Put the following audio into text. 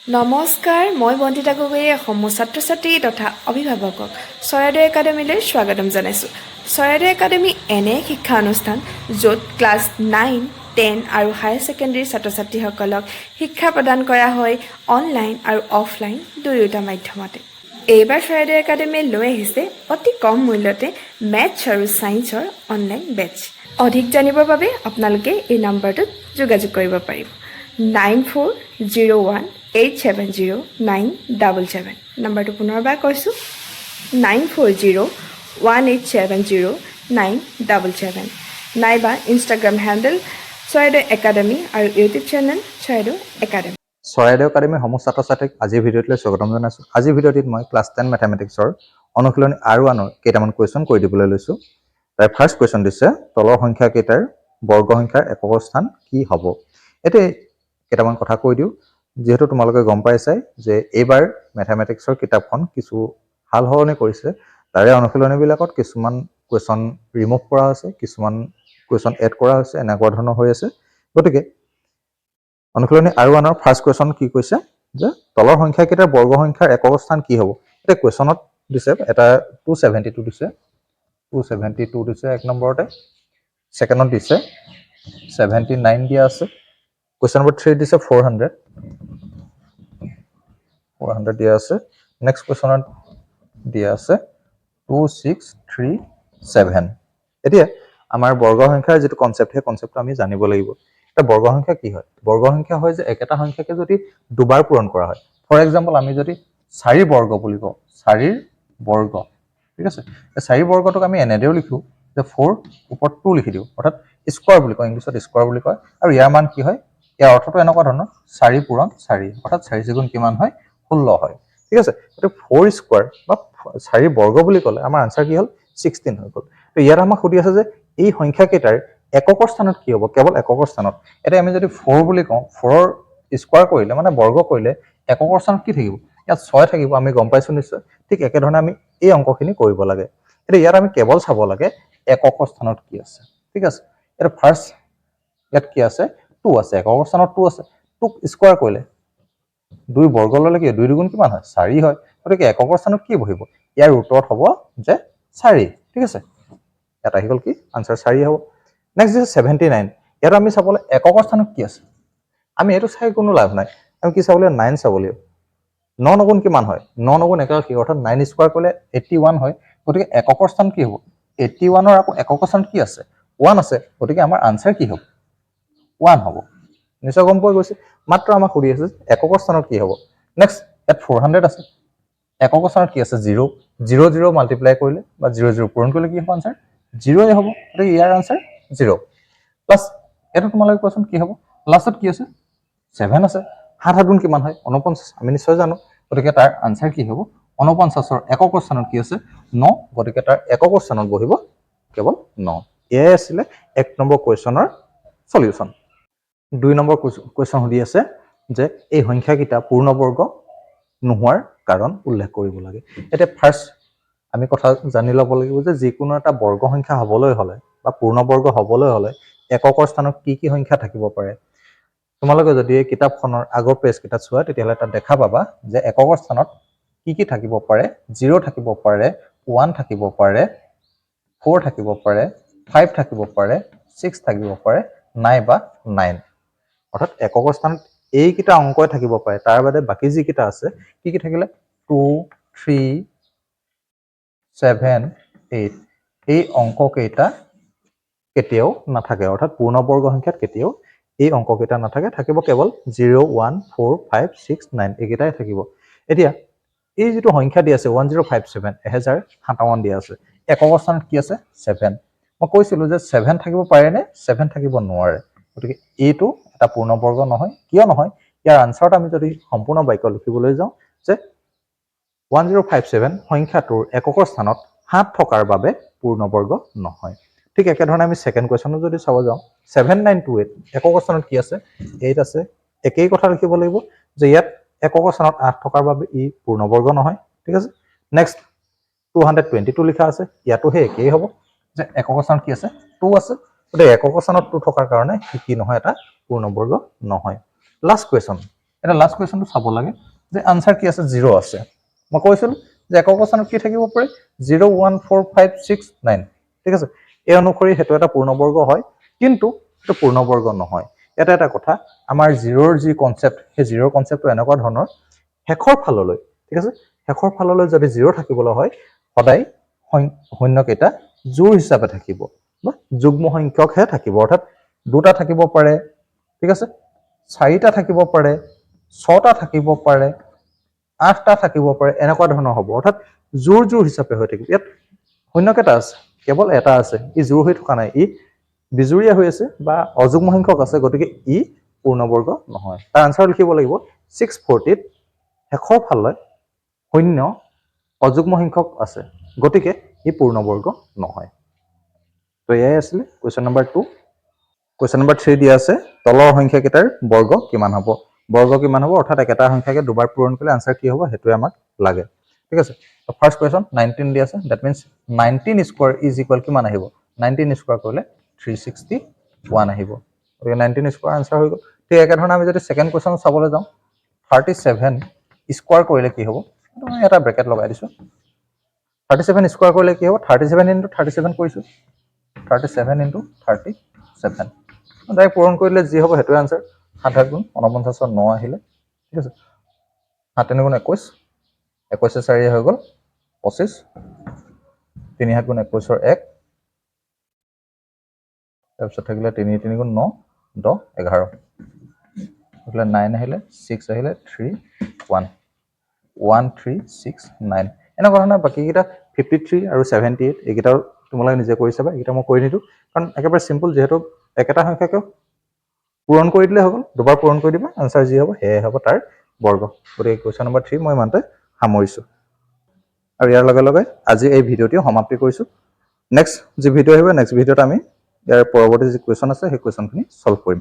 নমস্কাৰ, মই বন্দিতা গগৈয়ে সমূহ ছাত্ৰ-ছাত্ৰী তথা অভিভাৱকক চৰাইদেউ একাডেমীলৈ স্বাগতম জনাইছোঁ। চৰাইদেউ একাডেমী এনে শিক্ষা অনুষ্ঠান য'ত ক্লাছ 9, 10 আৰু হায়াৰ ছেকেণ্ডেৰী ছাত্ৰ-ছাত্ৰীসকলক শিক্ষা প্ৰদান কৰা হয় অনলাইন আৰু অফলাইন দুয়োটা মাধ্যমতে। এইবাৰ চৰাইদেউ একাডেমীয়ে লৈ আহিছে অতি কম মূল্যতে মেথছ আৰু ছায়েন্সৰ অনলাইন বেটছ। অধিক জানিবৰ বাবে আপোনালোকে এই নম্বৰটোত যোগাযোগ কৰিব পাৰিব। 9401870977 নম্বৰটো পুনৰবাৰ কৈছোঁ 9401870977 নাইবা ইনষ্টাগ্ৰাম হেণ্ডেল চৰাইদেউ একাডেমী আৰু YouTube channel Charaideo academy. Charaideo একাডেমীৰ সমূহ ছাত্ৰ-ছাত্ৰীক আজিৰ ভিডিঅ'টোলৈ স্বাগতম জনাইছোঁ। আজিৰ ভিডিঅ'টিত মই ক্লাছ 10 মেথামেটিক্সৰ অনুশীলনী আৰু আনৰ কেইটামান কুৱেশ্যন কৰি দিবলৈ লৈছোঁ। তাই ফাৰ্ষ্ট কুৱেশ্যন দিছে, তলৰ সংখ্যা কেইটাৰ বৰ্গ সংখ্যাৰ একক স্থান কি হ'ব? এতিয়া কেইটামান কথা কৈ দিওঁ। যিহেতু তোমালোকে গম পাইছাই যে এইবাৰ মেথামেটিক্সৰ কিতাপখন কিছু সাল সলনি কৰিছে। তাৰে অনুশীলনীবিলাকত কিছুমান কুৱেশ্যন ৰিমুভ কৰা হৈছে, কিছুমান কুৱেশ্যন এড কৰা হৈছে, এনেকুৱা ধৰণৰ হৈ আছে। গতিকে অনুশীলনী আৰু আনৰ ফাৰ্ষ্ট কুৱেশ্যন কি কৈছে যে তলৰ সংখ্যা কেইটাৰ বৰ্গ সংখ্যাৰ একক স্থান কি হ'ব? এতিয়া কুৱেশ্যনত দিছে এটা 272 দিছে, 272 দিছে এক নম্বৰতে, ছেকেণ্ডত দিছে 79 দিয়া আছে, কুৱেশ্যন নম্বৰ 3 দিছে 400 দিয়া আছে, নেক্সট কুৱেশ্যনত দিয়া আছে 2637। এতিয়া আমাৰ বৰ্গ সংখ্যাৰ যিটো কনচেপ্ট, সেই কনচেপ্টটো আমি জানিব লাগিব। এটা বৰ্গ সংখ্যা কি হয়? বৰ্গ সংখ্যা হয় যে একেটা সংখ্যাকে যদি দুবাৰ পূৰণ কৰা হয়। ফৰ এক্সাম্পল আমি যদি 4 বৰ্গ বুলি কওঁ, 4 বৰ্গ, ঠিক আছে, এই 4 বৰ্গটোক আমি এনেদৰেও লিখোঁ যে 4 ওপৰত 2 লিখি দিওঁ, অৰ্থাৎ স্কোৱাৰ বুলি কয়, ইংলিছত স্কোৱাৰ বুলি কয়। আৰু ইয়াৰ মান কি হয়? ইয়াৰ অৰ্থটো এনেকুৱা ধৰণৰ 4 পূৰণ 4, অৰ্থাৎ 4 গুণ কিমান হয়? 16 হয়, ঠিক আছে। এইটো 4 স্কোৱাৰ বা 4 বৰ্গ বুলি ক'লে আমাৰ আনচাৰ কি হ'ল? 16 হৈ গ'ল। তো ইয়াত আমাক সুধি আছে যে এই সংখ্যা কেইটাৰ এককৰ স্থানত কি হ'ব? কেৱল এককৰ স্থানত। এতিয়া আমি যদি 4 বুলি কওঁ, 4ৰ স্কোৱাৰ কৰিলে মানে বৰ্গ কৰিলে এককৰ স্থানত কি থাকিব? ইয়াত 6 থাকিব, আমি গম পাইছোঁ নিশ্চয়। ঠিক একেধৰণে আমি এই অংকখিনি কৰিব লাগে। এতিয়া ইয়াত আমি কেৱল চাব লাগে এককৰ স্থানত কি আছে, ঠিক আছে। এতিয়া ফাৰ্ষ্ট ইয়াত কি আছে? 2 আছে, এককৰ স্থানত 2 আছে। 2ক স্কোৱাৰ কৰিলে 2 বৰ্গ ল'লে কি 2 দুগুণ কিমান হয়? 4 হয়। গতিকে এককৰ স্থানত কি বহিব? ইয়াৰ উত্তৰত হ'ব যে 4, ঠিক আছে। ইয়াত আহি গ'ল কি? আনচাৰ 4 হ'ব। নেক্সট দিছে 79। ইয়াত আমি চাবলৈ এককৰ স্থানত কি আছে? আমি এইটো চাই কোনো লাভ নাই, আমি কি চাব লাগিব? 9 চাব লাগিব। 9 গুণ কিমান হয়? 9 গুণ একাশী, অৰ্থাৎ 9 স্কোৱাৰ কৰিলে 81 হয়। গতিকে এককৰ স্থান কি হ'ব? 81ৰ আকৌ এককৰ স্থান কি আছে? 1 আছে। গতিকে আমাৰ আনচাৰ কি হ'ব? 1 হ'ব। নিশ্চয় গম পোৱা গৈছে। মাত্ৰ আমাক সুধি আছে এককৰ স্থানত কি হ'ব। নেক্সট ইয়াত 400 আছে, এককৰ স্থানত কি আছে? 0। 0 0 মাল্টিপ্লাই কৰিলে বা 0 0 পূৰণ কৰিলে কি হ'ব? আনচাৰ 0 হ'ব। গতিকে ইয়াৰ আনচাৰ 0। প্লাছ এইটো তোমালোকে কোৱাচোন কি হ'ব? লাষ্টত কি আছে? 7 আছে। 7 গুণ কিমান হয়? 49, আমি নিশ্চয় জানো। গতিকে তাৰ আনচাৰ কি হ'ব? 49ৰ এককৰ স্থানত কি আছে? 9। গতিকে তাৰ এককৰ স্থানত বহিব কেৱল 9। এয়াই আছিলে 1 নম্বৰ কুৱেশ্যনৰ সলিউশ্যন। 2 নম্বৰ কুৱেশ্যন সুধি আছে যে এই সংখ্যাকেইটা পূৰ্ণবৰ্গ নোহোৱাৰ কাৰণ উল্লেখ কৰিব লাগে। এতিয়া ফাৰ্ষ্ট আমি কথা জানি ল'ব লাগিব যে যিকোনো এটা বৰ্গ সংখ্যা হ'বলৈ হ'লে বা পূৰ্ণবৰ্গ হ'বলৈ হ'লে এককৰ স্থানত কি কি সংখ্যা থাকিব পাৰে। তোমালোকে যদি এই কিতাপখনৰ আগৰ পেজকেইটাত চোৱা, তেতিয়াহ'লে তাত দেখা পাবা যে এককৰ স্থানত কি কি থাকিব পাৰে? 0 থাকিব পাৰে, 1 থাকিব পাৰে, 4 থাকিব পাৰে, 5 থাকিব পাৰে, 6 থাকিব পাৰে, নাইবা 9। অৰ্থাৎ এককৰ স্থানত এইকেইটা অংকই থাকিব পাৰে, তাৰ বাদে বাকী যিকেইটা আছে কি কি থাকিলে? 2, 3, 7, 8 এই অংককেইটা কেতিয়াও নাথাকে। অৰ্থাৎ পূৰ্ণবৰ্গ সংখ্যাত কেতিয়াও এই অংককেইটা নাথাকে, থাকিব কেৱল 0, 1, 4, 5, 6, 9 এইকেইটাই থাকিব। এতিয়া এই যিটো সংখ্যা দি আছে 1057, 1057 দিয়া আছে, এককৰ স্থানত কি আছে? 7। মই কৈছিলোঁ যে 7 থাকিব পাৰেনে? 7 থাকিব নোৱাৰে। গতিকে এইটো এটা পূৰ্ণবৰ্গ নহয়। কিয় নহয়? ইয়াৰ আনচাৰত আমি যদি সম্পূৰ্ণ বাক্য লিখিবলৈ যাওঁ যে 1057 সংখ্যাটোৰ এককৰ স্থানত 7 থকাৰ বাবে পূৰ্ণবৰ্গ নহয়। ঠিক একেধৰণে আমি ছেকেণ্ড কুৱেশ্যনো যদি চাব যাওঁ, 7928 এককৰ স্থানত কি আছে? 8 আছে। একেই কথা লিখিব লাগিব যে ইয়াত এককৰ স্থানত 8 থকাৰ বাবে ই পূৰ্ণবৰ্গ নহয়, ঠিক আছে। নেক্সট 222 লিখা আছে, ইয়াতো সেই একেই হ'ব যে এককৰ স্থানত কি আছে? 2 আছে। গতিকে এককৰ স্থানত 2 থকাৰ কাৰণে কি নহয়? এটা পূৰ্ণবৰ্গ নহয়। লাষ্ট কুৱেশ্যন এটা লাষ্ট কুৱেশ্যনটো চাব লাগে যে আনসাৰ কি আছে 0 আছে মই কৈছিলো যে একক স্থানত কি থাকিব পাৰে 0 1 4 5 6 9 ঠিক আছে এই অনুসৰি হেতু এটা পূৰ্ণবৰ্গ হয় কিন্তু এটা পূৰ্ণবৰ্গ নহয় এটা কথা আমাৰ 0ৰ যি কনসেপ্ট সেই 0ৰ কনসেপ্টটো এনেকুৱা ধৰণৰ হেখৰ ফাললৈ ঠিক আছে হেখৰ ফাললৈ যদি 0 থাকিবলৈ হয় সদায় শূন্যকেইটা জোড় হিচাপে থাকিব বা যুগ্ম সংখ্যকহে থাকিব অৰ্থাৎ দুটা থাকিব পাৰে ঠিক আছে চাৰিটা থাকিব পাৰে ছটা থাকিব পাৰে আঠটা থাকিব পাৰে এনেকুৱা ধৰণৰ হ'ব অৰ্থাৎ জোড় হিচাপে হৈ থাকিব ইয়াত শূন্যকেইটা আছে কেৱল এটা আছে ই জোড় হৈ থকা নাই ই বিজুৰীয়া হৈ আছে বা অযুগ্ম সংখ্যক আছে গতিকে ই পূৰ্ণবৰ্গ নহয় তাৰ আনসাৰ লিখিব লাগিব 640 ত হেখৰ ফাললৈ শূন্য অযুগ্ম সংখ্যক আছে গতিকে ই পূৰ্ণবৰ্গ নহয় তো এয়াই আছিল কোৱেশ্চন নম্বৰ 2 কোৱেশ্চন নম্বৰ 3 দিয়া আছে তলৰ সংখ্যাকেইটাৰ বৰ্গ কিমান হ'ব অৰ্থাৎ একেটা সংখ্যাকে দুবাৰ পূৰণ কৰিলে আনসাৰ কি হ'ব হেতুৱে আমাক লাগে ঠিক আছে তো ফাৰ্স্ট কোৱেশ্চন 19 দিয়া আছে that means 19 square is equal কিমান আহিব 19 স্কয়াৰ কৰিলে 361 আহিব গতিকে 19 স্কয়াৰ আনসাৰ হৈ গ'ল ঠিক একে ধৰণে আমি যদি সেকেন্ড কোৱেশ্চন চাবলৈ যাওঁ 37 স্কয়াৰ কৰিলে কি হ'ব মই এটা ব্ৰেকেট লগাই দিছো 37 স্কয়াৰ কৰিলে কি হ'ব 37 * 37 কৰিছো 37 * 37 ডাইৰেক্ট পূৰণ কৰিলে যি হ'ব হেতুৱে আনসাৰ 7 গুণ 49 9 আহিলে ঠিক আছে 7 গুণ 21 21 4 হৈ গ'ল 25 3 গুণ 21 1 তাৰপিছত থাকিলে 3 3 গুণ 9 10 11 એટલે 9 আহিলে 6 আহিলে 3 1 1 3 6 9 এনেকুৱা ধৰণৰ বাকিকেইটা 53 আৰু 78 এইকেইটাও তোমালোকে নিজে কৰি চাবা এইকেইটা মই কৰি নিদু কাৰণ একেবাৰে সিম্পল যেহেতু একেটা সংখ্যাকে পূৰণ কৰি দিলে হ'ব দুবাৰ পূৰণ কৰি দিবা আনসাৰ যি হ'ব হেই হ'ব তাৰ বৰ্গ গতিকে কোৱেশ্চন নম্বৰ 3 মই মানতে সামৰিছো আৰু ইয়াৰ লগে লগে আজি এই ভিডিওটি সমাপ্তি কৰিছো নেক্সট যি ভিডিও আহিব নেক্সট ভিডিওত আমি ইয়াৰ পৰৱৰ্তী যি কোৱেশ্চন আছে সেই কোৱেশ্চনখিনি সলভ কৰিম